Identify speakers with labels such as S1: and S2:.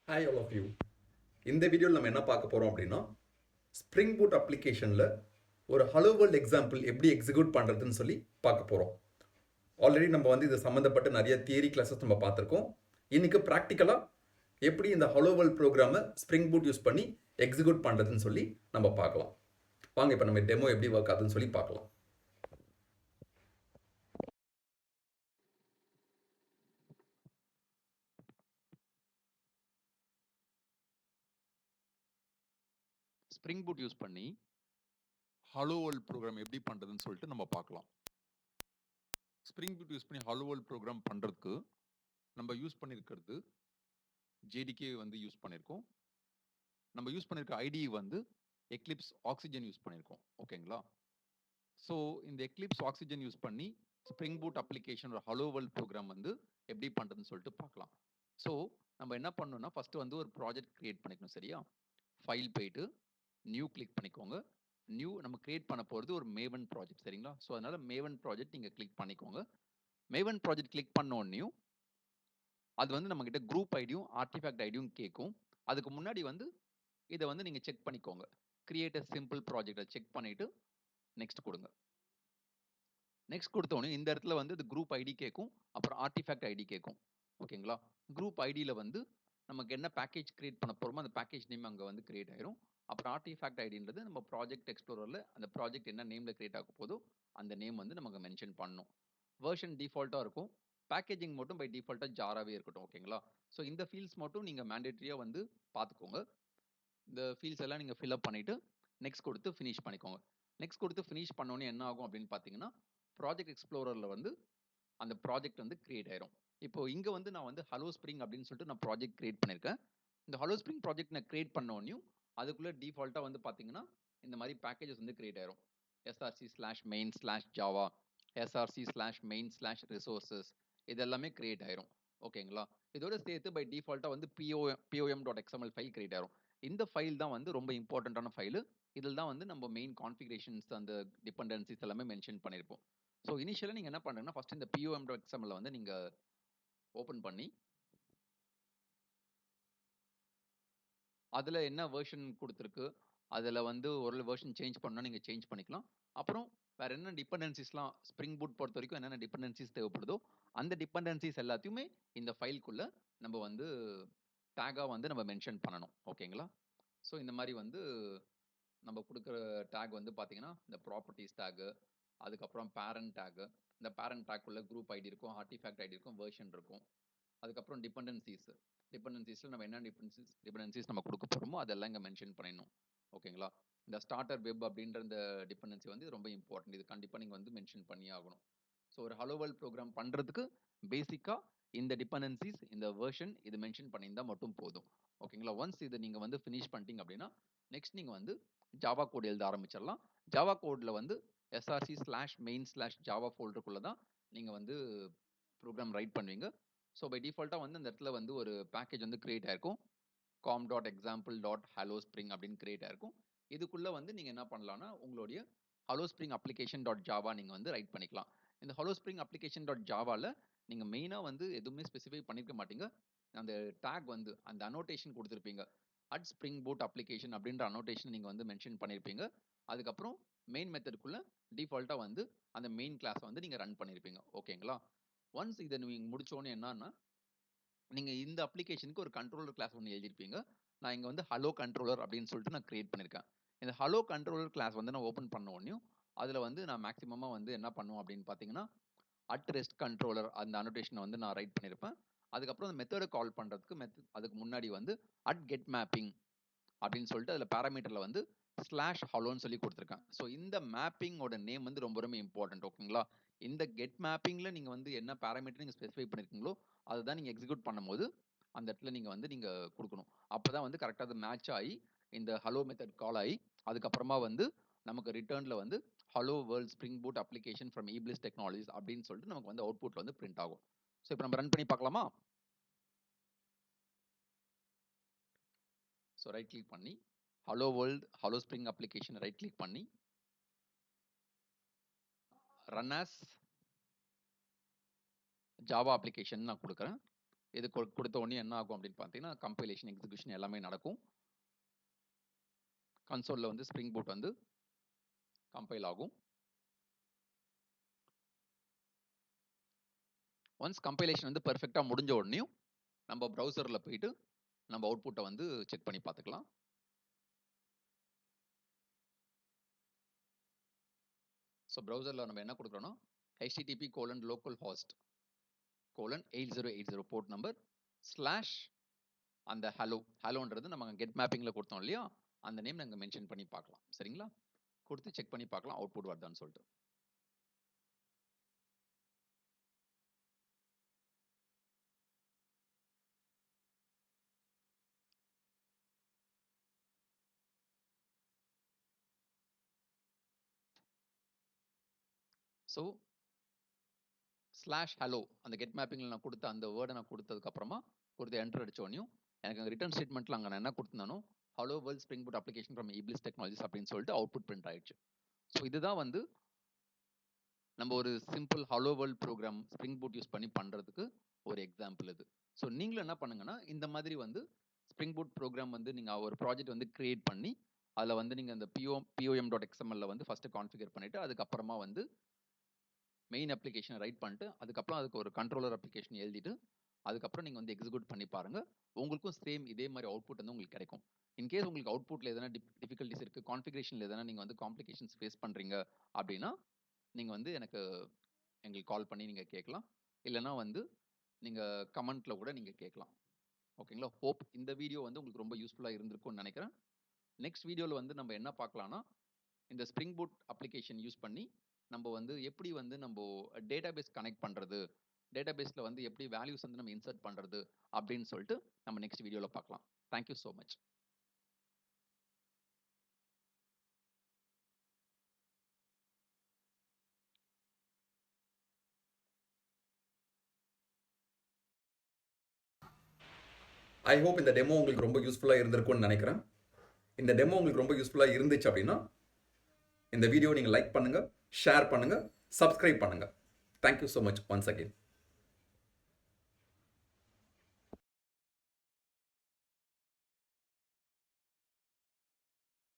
S1: Hi all of you. இந்த வீடியோவில் நம்ம என்ன பார்க்க போகிறோம் அப்படின்னா ஸ்ப்ரிங் பூட் அப்ளிகேஷனில் ஒரு ஹலோ வேர்ல்ட் எக்ஸாம்பிள் எப்படி எக்ஸிக்யூட் பண்ணுறதுன்னு சொல்லி பார்க்க போகிறோம். ஆல்ரெடி நம்ம இது சம்மந்தப்பட்ட நிறைய தியரி கிளாஸஸ் நம்ம பார்த்துருக்கோம். இன்றைக்கி ப்ராக்டிக்கலாக எப்படி இந்த ஹலோ வேர்ல்ட் ப்ரோக்ராமை ஸ்ப்ரிங் பூட் யூஸ் பண்ணி எக்ஸிக்யூட் பண்ணுறதுன்னு சொல்லி நம்ம பார்க்கலாம். வாங்க இப்போ நம்ம டெமோ எப்படி ஒர்க் ஆகுதுன்னு சொல்லி பார்க்கலாம்.
S2: ஸ்ப்ரிங் பூட் யூஸ் பண்ணி ஹலோ வேர்ல்ட் ப்ரோக்ராம் எப்படி பண்ணுறதுன்னு சொல்லிட்டு நம்ம பார்க்கலாம். ஸ்ப்ரிங் பூட் யூஸ் பண்ணி ஹலோ வேர்ல்ட் ப்ரோக்ராம் பண்ணுறதுக்கு நம்ம யூஸ் பண்ணியிருக்கிறது ஜேடிகே யூஸ் பண்ணியிருக்கோம். நம்ம யூஸ் பண்ணியிருக்க ஐடி எக்லிப்ஸ் ஆக்சிஜன் யூஸ் பண்ணியிருக்கோம். ஓகேங்களா? ஸோ இந்த எக்லிப்ஸ் ஆக்சிஜன் யூஸ் பண்ணி ஸ்ப்ரிங் பூட் அப்ளிகேஷன் ஒரு ஹலோ வேர்ல்ட் ப்ரோக்ராம் எப்படி பண்ணுறதுன்னு சொல்லிட்டு பார்க்கலாம். ஸோ நம்ம என்ன பண்ணணும்னா ஃபஸ்ட்டு ஒரு ப்ராஜெக்ட் கிரியேட் பண்ணிக்கணும். சரியா? ஃபைல் போயிட்டு நியூ கிளிக் பண்ணிக்கோங்க. நியூ நம்ம கிரியேட் பண்ண போகிறது ஒரு மேவன் ப்ராஜெக்ட். சரிங்களா? ஸோ அதனால் மேவன் ப்ராஜெக்ட் நீங்கள் கிளிக் பண்ணிக்கோங்க. மேவன் ப்ராஜெக்ட் கிளிக் பண்ணோன்னையும் அது நம்மக்கிட்ட குரூப் ஐடியும் ஆர்டிஃபேக்ட் ஐடியும் கேட்கும். அதுக்கு முன்னாடி இதை நீங்கள் செக் பண்ணிக்கோங்க. கிரியேட் அ சிம்பிள் ப்ராஜெக்டை செக் பண்ணிவிட்டு நெக்ஸ்ட் கொடுங்க. நெக்ஸ்ட் கொடுத்தோன்னே இந்த இடத்துல இது குரூப் ஐடி கேட்கும், அப்புறம் ஆர்டிஃபேக்ட் ஐடி கேட்கும். ஓகேங்களா? குரூப் ஐடியில் நமக்கு என்ன பேக்கேஜ் கிரியேட் பண்ண போகிறோமோ அந்த பேக்கேஜ் நேம் அங்கே கிரியேட் ஆயிரும். அப்புறம் ஆர்டிஃபேக்ட் ஐடின்றது நம்ம ப்ராஜெக்ட் எக்ஸ்ப்ளோரரில் அந்த ப்ராஜெக்ட் என்ன நேமில் கிரியேட் ஆக போதோ அந்த நேம் நமக்கு மென்ஷன் பண்ணணும். வெர்ஷன் டிஃபால்ட்டாக இருக்கும். பேக்கேஜிங் மட்டும் பை டிஃபால்ட்டாக ஜாராகவே இருக்கட்டும். ஓகேங்களா? ஸோ இந்த ஃபீல்ட்ஸ் மட்டும் நீங்கள் மேண்டேட்ரியாக பார்த்துக்கோங்க. இந்த ஃபீல்ட்ஸ் எல்லாம் நீங்கள் ஃபில்அப் பண்ணிவிட்டு நெக்ஸ்ட் கொடுத்து ஃபினிஷ் பண்ணிக்கோங்க. நெக்ஸ்ட் கொடுத்து ஃபினிஷ் பண்ணோன்னே என்ன ஆகும் அப்படின்னு பார்த்தீங்கன்னா ப்ராஜெக்ட் எக்ஸ்ப்ளோரரில் அந்த ப்ராஜெக்ட் கிரியேட் ஆயிரும். இப்போ இங்கே நான் ஹலோ ஸ்ப்ரிங் அப்படின்னு சொல்லிட்டு நான் ப்ராஜெக்ட் கிரியேட் பண்ணியிருக்கேன். இந்த ஹலோ ஸ்ப்ரிங் ப்ராஜெக்ட் நான் கிரியேட் பண்ணோன்னையும் அதுக்குள்ளே டிஃபால்ட்டாக பார்த்தீங்கன்னா இந்த மாதிரி பேக்கேஜஸ் கிரியேட் ஆயிரும். src/main/java, src/main/resources இது எல்லாமே கிரியேட் ஆயிரும். ஓகேங்களா? இதோட சேர்த்து பை டிஃபால்ட்டாக pom.xml ஃபைல் கிரியேட் ஆயிரும். இந்த ஃபைல் தான் ரொம்ப இம்பார்ட்டண்ட்டான ஃபைலு. இதில் தான் நம்ம மெயின் கான்ஃபிகரேஷன்ஸ் அந்த டிபெண்டன்சிஸ் எல்லாமே மென்ஷன் பண்ணியிருப்போம். ஸோ இனிஷியலாக நீங்கள் என்ன பண்ணுங்கன்னா ஃபஸ்ட் இந்த pom.xml நீங்கள் ஓப்பன் பண்ணி அதில் என்ன வெர்ஷன் கொடுத்துருக்கு, அதில் ஒரு வெர்ஷன் சேஞ்ச் பண்ணால் நீங்கள் சேஞ்ச் பண்ணிக்கலாம். அப்புறம் வேறு என்ன டிபெண்டன்சிஸ்லாம் ஸ்ப்ரிங் பூட் பொறுத்த வரைக்கும் என்னென்ன டிபெண்டன்சிஸ் தேவைப்படுதோ அந்த டிபெண்டன்சிஸ் எல்லாத்தையுமே இந்த ஃபைலுக்குள்ளே நம்ம டேக்காக நம்ம மென்ஷன் பண்ணணும். ஓகேங்களா? ஸோ இந்த மாதிரி நம்ம கொடுக்குற டேக் பார்த்தீங்கன்னா இந்த ப்ராப்பர்ட்டிஸ் டேக்கு, அதுக்கப்புறம் பேரண்ட் டேக்கு. இந்த பேரண்ட் டேக்குள்ளே குரூப் ஐடி இருக்கும், ஆர்டிஃபேக்ட் ஐடி இருக்கும், வெர்ஷன் இருக்கும். அதுக்கப்புறம் டிபெண்டன்சிஸில் நம்ம என்ன டிபெண்டன்சிஸ் நம்ம கொடுக்க போகிறோமோ அதெல்லாம் இங்கே மென்ஷன் பண்ணிடணும். ஓகேங்களா? இந்த ஸ்டார்டர் வெப் அப்படின்ற இந்த டிபெண்டன்சி ரொம்ப இம்பார்ட்டன்ட். இது கண்டிப்பாக நீங்கள் மென்ஷன் பண்ணி ஆகணும். ஸோ ஒரு ஹலோ வேர்ல்ட் ப்ரோக்ராம் பண்ணுறதுக்கு பேசிக்காக இந்த டிபெண்டன்சிஸ் இந்த வெர்ஷன் இது மென்ஷன் பண்ணியிருந்தால் மட்டும் போதும். ஓகேங்களா? ஒன்ஸ் இதை நீங்கள் ஃபினிஷ் பண்ணிட்டீங்க அப்படின்னா நெக்ஸ்ட் நீங்கள் ஜாவா கோட் எழுத ஆரம்பிச்சிடலாம். ஜாவா கோடில் src/main/java ஃபோல்டருக்குள்ளே தான் நீங்கள் ப்ரோக்ராம் ரைட் பண்ணுவீங்க. ஸோ பை டிஃபால்ட்டாக அந்த இடத்துல ஒரு பேக்கேஜ் கிரியேட் ஆயிருக்கும். com.example.hellospring அப்படின்னு கிரியேட் ஆயிருக்கும். இதுக்குள்ளே நீங்கள் என்ன பண்ணலாம்னா உங்களுடைய ஹலோஸ்ப்ரிங் அப்ளிகேஷன் டாட் ஜாவா நீங்கள் ரைட் பண்ணிக்கலாம். இந்த ஹலோஸ்ப்ரிங் அப்ளிகேஷன் டாட் ஜாவாவில் நீங்கள் மெயினாக எதுவுமே ஸ்பெசிஃபை பண்ணிக்க மாட்டீங்க. அந்த டேக் அந்த அனோட்டேஷன் கொடுத்துருப்பீங்க. ஸ்ப்ரிங் பூட் அப்ளிகேஷன் அப்படின்ற அனோட்டேஷன் நீங்கள் மென்ஷன் பண்ணியிருப்பீங்க. அதுக்கப்புறம் மெயின் மெத்தடுக்குள்ளே டிஃபால்ட்டாக அந்த மெயின் கிளாஸை நீங்கள் ரன் பண்ணியிருப்பீங்க. ஓகேங்களா? ஒன்ஸ் இதை நீங்கள் முடிச்சோன்னே என்னன்னா நீங்கள் இந்த அப்ளிகேஷனுக்கு ஒரு கண்ட்ரோலர் கிளாஸ் ஒன்று எழுதியிருப்பீங்க. நான் இங்கே ஹலோ கண்ட்ரோலர் அப்படின்னு சொல்லிட்டு நான் கிரியேட் பண்ணியிருக்கேன். இந்த ஹலோ கண்ட்ரோலர் கிளாஸ் நான் ஓப்பன் பண்ண உடனே அதில் நான் மேக்ஸிமமாக என்ன பண்ணுவோம் அப்படின்னு பார்த்தீங்கன்னா ரெஸ்ட் கண்ட்ரோலர் அந்த அனோட்டேஷனை நான் ரைட் பண்ணியிருப்பேன். அதுக்கப்புறம் அந்த மெத்தடை கால் பண்ணுறதுக்கு அதுக்கு முன்னாடி கெட் மேப்பிங் அப்படின்னு சொல்லிட்டு அதில் பேராமீட்டரில் /ஹலோன்னு சொல்லி கொடுத்துருக்கேன். ஸோ இந்த மேப்பிங்கோட நேம் ரொம்ப ரொம்ப இம்பார்ட்டன்ட். ஓகேங்களா? இந்த கெட் மேப்பிங்கில் நீங்கள் என்ன பேராமீட்டர் நீங்கள் ஸ்பெசிஃபை பண்ணியிருக்கீங்களோ அதை தான் நீங்கள் எக்ஸிக்யூட் பண்ணும்போது அந்த இடத்துல நீங்கள் கொடுக்கணும். அப்போ தான் கரெக்டாக அது மேட்ச் ஆகி இந்த ஹலோ மெத்தட் கால் ஆகி அதுக்கப்புறமா நமக்கு ரிட்டர்னில் hello world spring boot application from ஈப்ளிஸ் டெக்னாலஜிஸ் அப்படின்னு சொல்லிட்டு நமக்கு அவுட்புட்டில் பிரிண்ட் ஆகும். ஸோ இப்போ நம்ம ரன் பண்ணி பார்க்கலாமா? ஸோ ரைட் கிளிக் பண்ணி hello world hello spring application right click பண்ணி ரன் ஆஸ் ஜாவா அப்ளிகேஷன் நான் கொடுக்குறேன். இது கொடுத்த உடனே என்ன ஆகும் அப்படின்னு பார்த்தீங்கன்னா கம்பைலேஷன் எக்ஸிகியூஷன் எல்லாமே நடக்கும். கன்சோலில் வந்து ஸ்ப்ரிங் பூட் வந்து கம்பைல் ஆகும். ஒன்ஸ் கம்பைலேஷன் வந்து பெர்ஃபெக்டாக முடிஞ்ச உடனேயும் நம்ம ப்ரௌசரில் போயிட்டு நம்ம அவுட்புட்டை வந்து செக் பண்ணி பார்த்துக்கலாம். ஸோ ப்ரௌசரில் நம்ம என்ன கொடுக்குறோன்னா http://localhost:8080 போர்ட் நம்பர் / அந்த ஹலோன்றது நம்ம கெட் மேப்பிங்கில் கொடுத்தோம் இல்லையா, அந்த நேம் நாங்கள் மென்ஷன் பண்ணி பார்க்கலாம். சரிங்களா, கொடுத்து செக் பண்ணி பார்க்கலாம் அவுட்புட் வருதான்னு சொல்லிட்டு. ஸோ /hello அந்த கெட் மேப்பிங்கில் நான் கொடுத்த அந்த வேர்டை நான் கொடுத்ததுக்கப்புறமா கொடுத்து என்டர் அடிச்சோடனையும் எனக்கு அங்கே ரிட்டர்ன் ஸ்டேட்மெண்ட்டில் அங்கே நான் என்ன கொடுத்துருந்தானோ hello world spring boot application from இப்ளிஸ் டெக்னாலஜிஸ் அப்படின்னு சொல்லிட்டு அவுட்புட் பிரிண்ட் ஆயிடுச்சு. ஸோ இதுதான் வந்து நம்ம ஒரு simple hello world program spring boot use பண்ணி பண்ணுறதுக்கு ஒரு எக்ஸாம்பிள் இது. ஸோ நீங்களும் என்ன பண்ணுங்கன்னா இந்த மாதிரி வந்து ஸ்ப்ரிங் பூட் ப்ரோக்ராம் வந்து நீங்கள் ஒரு ப்ராஜெக்ட் வந்து கிரியேட் பண்ணி அதில் வந்து நீங்கள் அந்த pom.xml வந்து ஃபஸ்ட்டு கான்ஃபிகர் பண்ணிவிட்டு அதுக்கப்புறமா வந்து மெயின் அப்ளிகேஷனை ரைட் பண்ணிட்டு அதுக்கப்புறம் அதுக்கு ஒரு கண்ட்ரோலர் அப்ளிகேஷன் எழுதிட்டு அதுக்கப்புறம் நீங்கள் வந்து எக்ஸிக்யூட் பண்ணி பாருங்கள். உங்களுக்கும் சேம் இதே மாதிரி அவுட்புட் வந்து உங்களுக்கு கிடைக்கும். இன்கேஸ் உங்களுக்கு அவுட்புட்டில் எதனா டிஃபிகல்ட்டிஸ் இருக்குது, கான்ஃபிகரேஷனில் எதனா நீங்கள் வந்து காம்ப்ளிகேஷன்ஸ் ஃபேஸ் பண்ணுறீங்க அப்படின்னா நீங்கள் வந்து எங்களுக்கு கால் பண்ணி நீங்கள் கேட்கலாம். இல்லைனா வந்து நீங்கள் கமெண்ட்டில் கூட நீங்கள் கேட்கலாம். ஓகேங்களா, ஹோப் இந்த வீடியோ வந்து உங்களுக்கு ரொம்ப யூஸ்ஃபுல்லாக இருந்திருக்கும்னு நினைக்கிறேன். நெக்ஸ்ட் வீடியோவில் வந்து நம்ம என்ன பார்க்கலாம்னா இந்த ஸ்ப்ரிங் பூட் அப்ளிகேஷன் யூஸ் பண்ணி நம்ம வந்து எப்படி வந்து நம்ம டேட்டாபேஸ் கனெக்ட் பண்ணுறது, டேட்டாபேஸில் வந்து எப்படி வேல்யூஸ் வந்து நம்ம இன்சர்ட் பண்ணுறது அப்படின்னு சொல்லிட்டு நம்ம நெக்ஸ்ட் வீடியோவில் பார்க்கலாம். Thank you so much.
S1: I hope இந்த டெமோ உங்களுக்கு ரொம்ப யூஸ்ஃபுல்லாக இருந்திருக்கும்னு நினைக்கிறேன். இந்த டெமோ உங்களுக்கு ரொம்ப யூஸ்ஃபுல்லாக இருந்துச்சு அப்படின்னா இந்த வீடியோ நீங்கள் லைக் பண்ணுங்கள், ஷேர் பண்ணுங்கள், சப்ஸ்கிரைப் பண்ணுங்கள். Thank you so much once again.